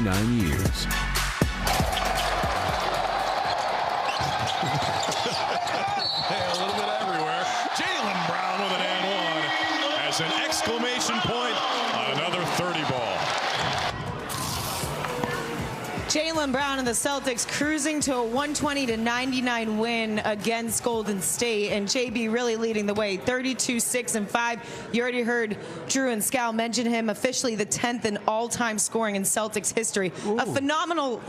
29 years. Hey, a little bit everywhere. Jaylen Brown with an and one as an exclamation point on another 30 ball. Jaylen Brown and the Celtics cruising to a 120-99 win against Golden State, and JB really leading the way, 32-6-5. You already heard Drew and Scal mention him, officially the 10th in all-time scoring in Celtics history. Ooh. A phenomenal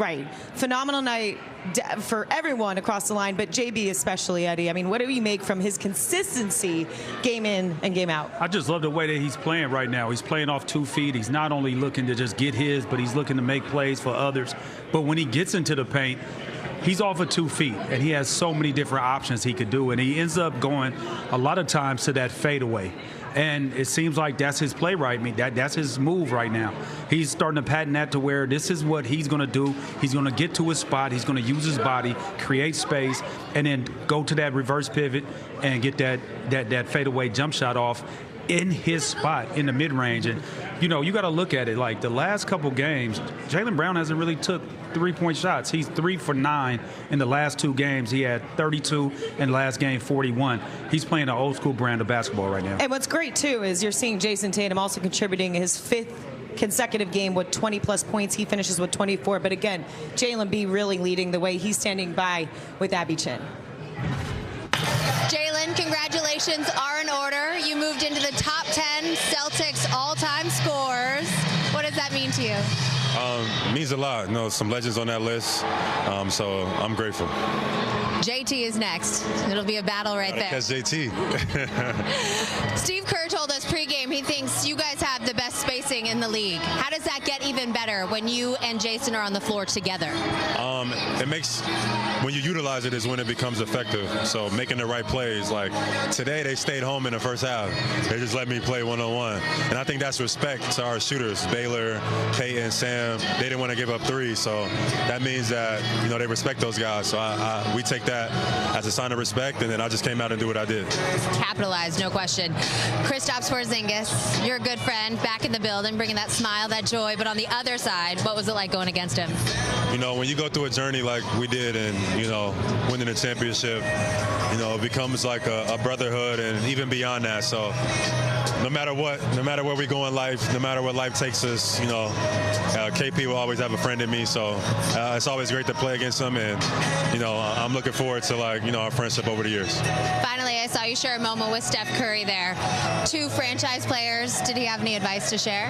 night for everyone across the line, but JB especially, Eddie. I mean, what do we make from his consistency game in and game out? I just love the way that he's playing right now. He's playing off 2 feet. He's not only looking to just get his, but he's looking to make plays for others. But when he gets into the paint, he's off of 2 feet, and he has so many different options he could do, and he ends up going a lot of times to that fadeaway. And it seems like that's his play right. I mean, that's his move right now. He's starting to patent that to where this is what he's going to do. He's going to get to his spot. He's going to use his body, create space, and then go to that reverse pivot and get that fadeaway jump shot off in his spot in the mid-range. And, you know, you got to look at it like the last couple games, Jaylen Brown hasn't really took three-point shots. He's 3 for 9 in the last 2 games. He had 32 in the last game, 41. He's playing an old-school brand of basketball right now. And what's great, too, is you're seeing Jason Tatum also contributing his 5th consecutive game with 20-plus points. He finishes with 24. But, again, Jaylen B really leading the way. He's standing by with Abby Chin. Jaylen, congratulations are in order. You moved into the top 10 Celtics all-time scorers. What does that mean to you? It means a lot. You know, some legends on that list, so I'm grateful. JT is next. It'll be a battle right there. That's JT. Steve Kerr told us pregame he thinks you guys have the best spacing in the league. How does that get even better when you and Jason are on the floor together? It makes, when you utilize it is when it becomes effective. So making the right plays. Like today they stayed home in the first half. They just let me play one-on-one. And I think that's respect to our shooters. Baylor, Peyton, Sam, they didn't want to give up 3. So that means that, you know, they respect those guys. So we take that as a sign of respect, and then I just came out and do what I did. Capitalized, no question. Kristaps Porzingis, you're a good friend, back in the building, bringing that smile, that joy. But on the other side, what was it like going against him? You know, when you go through a journey like we did and, you know, winning a championship, you know, it becomes like a brotherhood and even beyond that. So no matter where we go in life, no matter what life takes us, you know, KP will always have a friend in me. So it's always great to play against him. And, you know, I'm looking forward to, like, you know, our friendship over the years. Finally, I saw you share a moment with Steph Curry there. 2 franchise players. Did he have any advice to share?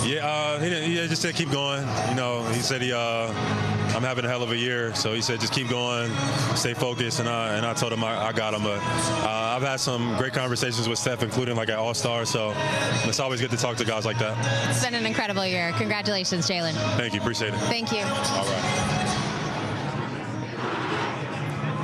Yeah, he just said keep going. You know, he said I'm having a hell of a year, so he said just keep going, stay focused, and I told him I got him. But I've had some great conversations with Steph, including like at All-Star, so it's always good to talk to guys like that. It's been an incredible year. Congratulations, Jaylen. Thank you, appreciate it. Thank you. All right.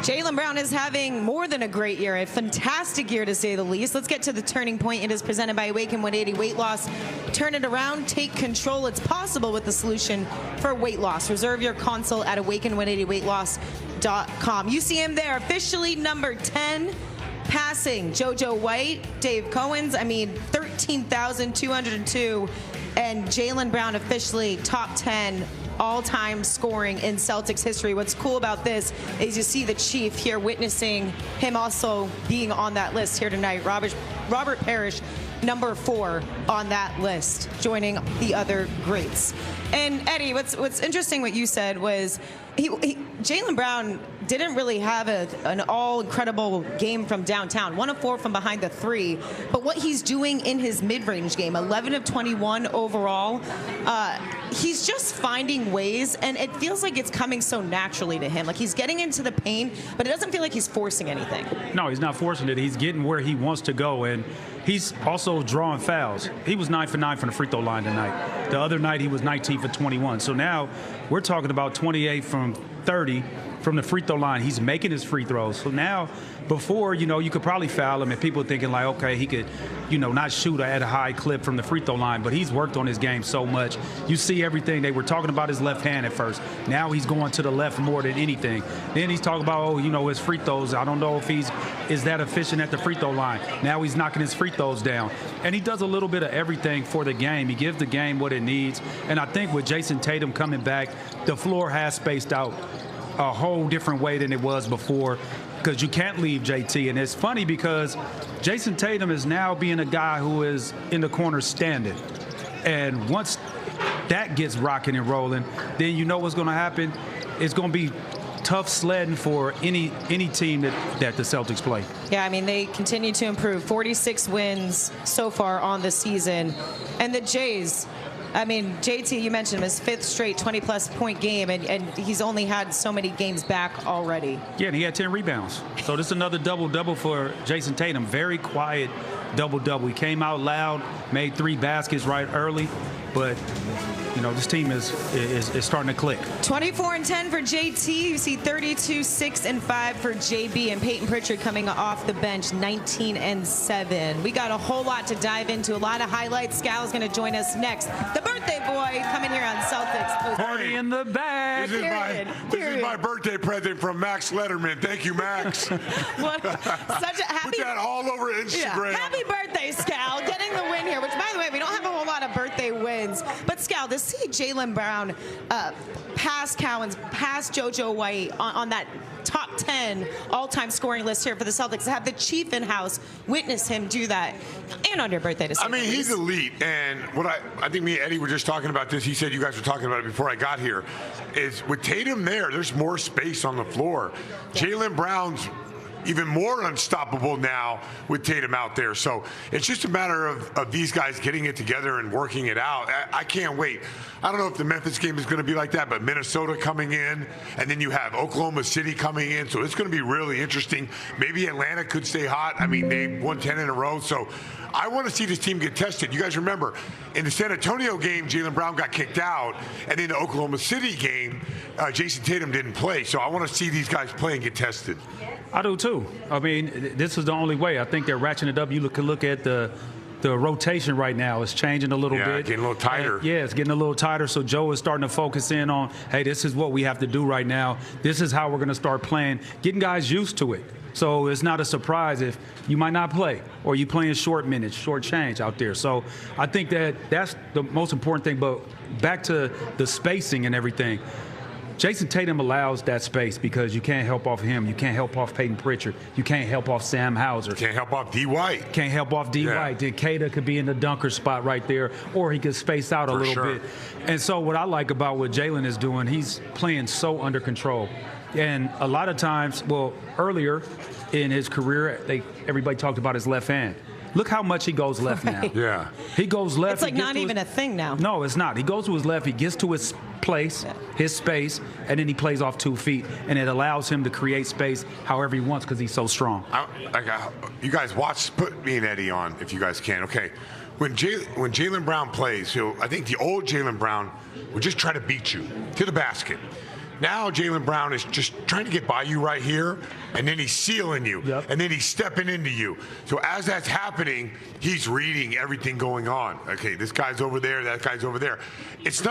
Jaylen Brown is having more than a great year, a fantastic year to say the least. Let's get to the turning point. It is presented by Awaken 180 Weight Loss. Turn it around, take control. It's possible with the solution for weight loss. Reserve your consult at awaken180weightloss.com. You see him there, officially number 10. Passing JoJo White, Dave Cohen's, 13,202. And Jaylen Brown officially top 10 all-time scoring in Celtics history. What's cool about this is you see the Chief here witnessing him also being on that list here tonight. Robert Parrish, number 4 on that list, joining the other greats. And Eddie, what's interesting what you said was Jaylen Brown didn't really have an all-incredible game from downtown. 1 of 4 from behind the 3. But what he's doing in his mid-range game, 11 of 21 overall, he's just finding ways, and it feels like it's coming so naturally to him. Like he's getting into the paint, but it doesn't feel like he's forcing anything. No, he's not forcing it. He's getting where he wants to go, and he's also drawing fouls. He was 9 for 9 from the free throw line tonight. The other night he was 19 for 21. So now we're talking about 28 from 30 from the free throw line. He's making his free throws. So now, before, you know, you could probably foul him and people thinking like, okay, he could, you know, not shoot at a high clip from the free throw line, but he's worked on his game so much. You see everything. They were talking about his left hand at first. Now he's going to the left more than anything. Then he's talking about, oh, you know, his free throws. I don't know if is that efficient at the free throw line. Now he's knocking his free shut those down. And he does a little bit of everything for the game. He gives the game what it needs. And I think with Jason Tatum coming back, the floor has spaced out a whole different way than it was before, because you can't leave JT. And it's funny because Jason Tatum is now being a guy who is in the corner standing. And once that gets rocking and rolling, then you know what's going to happen. It's going to be tough sledding for any team that the Celtics play. Yeah, I mean, they continue to improve. 46 wins so far on the season. And the Jays, I mean, JT, you mentioned him, his 5th straight 20-plus point game, and he's only had so many games back already. Yeah, and he had 10 rebounds. So this is another double-double for Jason Tatum. Very quiet double-double. He came out loud, made 3 baskets right early, but you know, this team is starting to click. 24-10 for JT. You see 32-6-5 for JB, and Peyton Pritchard coming off the bench, 19-7. We got a whole lot to dive into, a lot of highlights. Scal is going to join us next. The birthday boy coming here on Celtics. Party in the bag. This is my birthday present from Max Letterman. Thank you, Max. Such a happy. Put that all over Instagram. Yeah. Happy birthday, Scal. Getting the win here, which, by the way, we don't have a whole lot of birthday wins. But, Scal, to see Jaylen Brown pass Cowens, pass JoJo White on that top 10 all-time scoring list here for the Celtics, to have the chief in-house witness him do that, and on your birthday to say. I mean, he's elite, and what I think me and Eddie were just talking about this. He said you guys were talking about it before I got here. Is with Tatum there's more space on the floor. Yeah. Jaylen Brown's even more unstoppable now with Tatum out there. So it's just a matter of these guys getting it together and working it out. I can't wait. I don't know if the Memphis game is going to be like that, but Minnesota coming in, and then you have Oklahoma City coming in. So it's going to be really interesting. Maybe Atlanta could stay hot. I mean, they won 10 in a row. So I want to see this team get tested. You guys remember, in the San Antonio game, Jaylen Brown got kicked out, and in the Oklahoma City game, Jason Tatum didn't play. So I want to see these guys play and get tested. I do too. I mean, this is the only way. I think they're ratcheting it up. You can look at the rotation right now. It's changing a little bit. Getting a little tighter. Yeah, it's getting a little tighter. So Joe is starting to focus in on, hey, this is what we have to do right now. This is how we're going to start playing, getting guys used to it. So it's not a surprise if you might not play, or you playing short minutes, short change out there. So I think that's the most important thing. But back to the spacing and everything. Jason Tatum allows that space because you can't help off him. You can't help off Peyton Pritchard. You can't help off Sam Hauser. Can't help off D. White. Can't help off D. White. Then Kata could be in the dunker spot right there, or he could space out a little bit. And so what I like about what Jaylen is doing, he's playing so under control. And a lot of times, well, earlier in his career, everybody talked about his left hand. Look how much he goes left now. Yeah. He goes left. It's like not even a thing now. No, it's not. He goes to his left. He gets to his place, his space, and then he plays off 2 feet. And it allows him to create space however he wants because he's so strong. You guys put me and Eddie on if you guys can. Okay. When Jaylen Brown plays, I think the old Jaylen Brown would just try to beat you to the basket. Now Jaylen Brown is just trying to get by you right here, and then he's sealing you, and then he's stepping into you. So as that's happening, he's reading everything going on. Okay, this guy's over there, that guy's over there. It's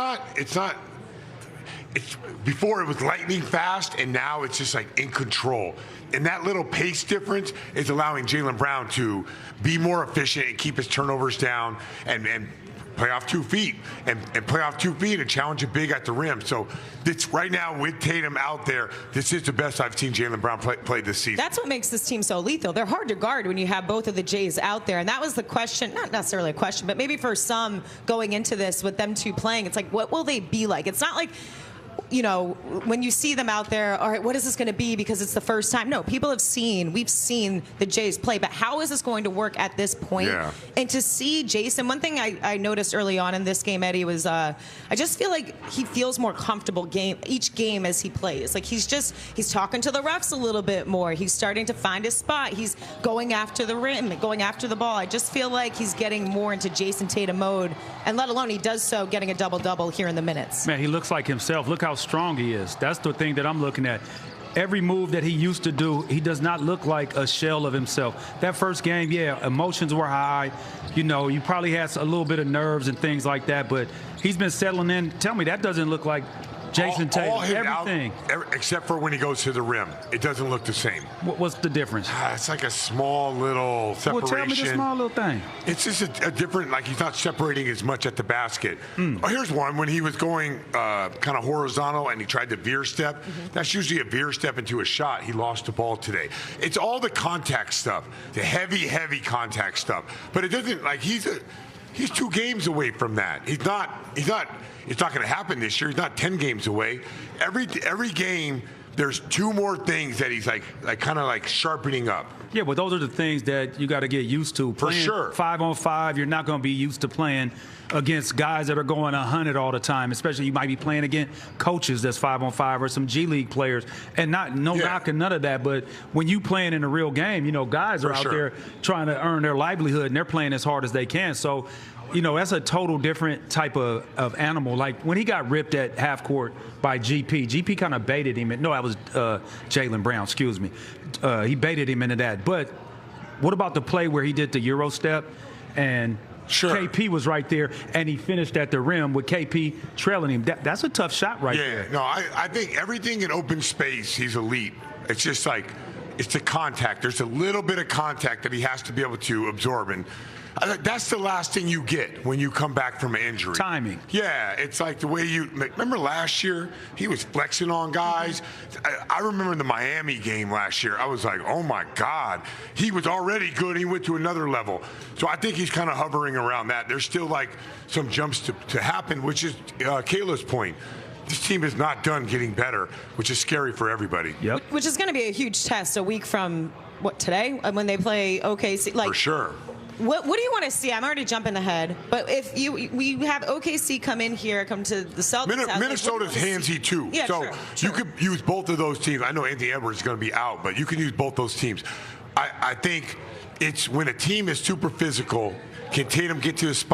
before it was lightning fast, and now it's just like in control. And that little pace difference is allowing Jaylen Brown to be more efficient and keep his turnovers down and play off 2 feet and play off 2 feet and challenge a big at the rim. So this right now with Tatum out there, this is the best I've seen Jaylen Brown play this season. That's what makes this team so lethal. They're hard to guard when you have both of the Jays out there. And that was the question, not necessarily a question, but maybe for some going into this with them two playing, it's like, what will they be like? It's not like, you know, when you see them out there, all right, what is this going to be because it's the first time? No, we've seen the Jays play, but how is this going to work at this point? Yeah. And to see Jason, one thing I noticed early on in this game, Eddie, was I just feel like he feels more comfortable each game as he plays. Like he's talking to the refs a little bit more. He's starting to find his spot. He's going after the rim, going after the ball. I just feel like he's getting more into Jason Tatum mode, and let alone he does so getting a double-double here in the minutes. Man, he looks like himself. Look how strong he is. That's the thing that I'm looking at. Every move that he used to do, he does not look like a shell of himself. That first game, yeah, emotions were high. You know, you probably had a little bit of nerves and things like that, but he's been settling in. Tell me, that doesn't look like Jason Tatum, everything. Except for when he goes to the rim. It doesn't look the same. What's the difference? It's like a small little separation. Well, tell me the small little thing. It's just a different, like he's not separating as much at the basket. Oh, here's one. When he was going kind of horizontal and he tried to veer step, that's usually a veer step into a shot. He lost the ball today. It's all the contact stuff, the heavy contact stuff. But it doesn't, like he's 2 games away from that. It's not going to happen this year. He's not 10 games away. Every game, there's 2 more things that he's like kind of like sharpening up. Yeah, but those are the things that you got to get used to. For sure. 5-on-5, you're not going to be used to playing against guys that are going 100 all the time. Especially you might be playing against coaches that's 5-on-5 or some G League players, and knocking none of that. But when you playing in a real game, guys are out there trying to earn their livelihood and they're playing as hard as they can. So, that's a total different type of animal. Like when he got ripped at half court by GP kind of baited him. No, that was Jaylen Brown, excuse me. He baited him into that. But what about the play where he did the Euro step and KP was right there and he finished at the rim with KP trailing him? That's a tough shot there. Yeah, no, I think everything in open space, he's elite. It's just like, it's the contact. There's a little bit of contact that he has to be able to absorb. And that's the last thing you get when you come back from an injury. Timing. Yeah, it's like the way remember last year, he was flexing on guys. I remember the Miami game last year. I was like, oh my God, he was already good. He went to another level. So I think he's kind of hovering around that. There's still like some jumps to happen, which is Kayla's point. This team is not done getting better, which is scary for everybody. Yep. Which is going to be a huge test a week from today when they play OKC. For sure. What do you want to see? I'm already jumping ahead, but if we have OKC come to the Celtics. Minnesota's handsy too, yeah, so you could use both of those teams. I know Anthony Edwards is going to be out, but you can use both those teams. I think it's when a team is super physical. Can Tatum get to the spot?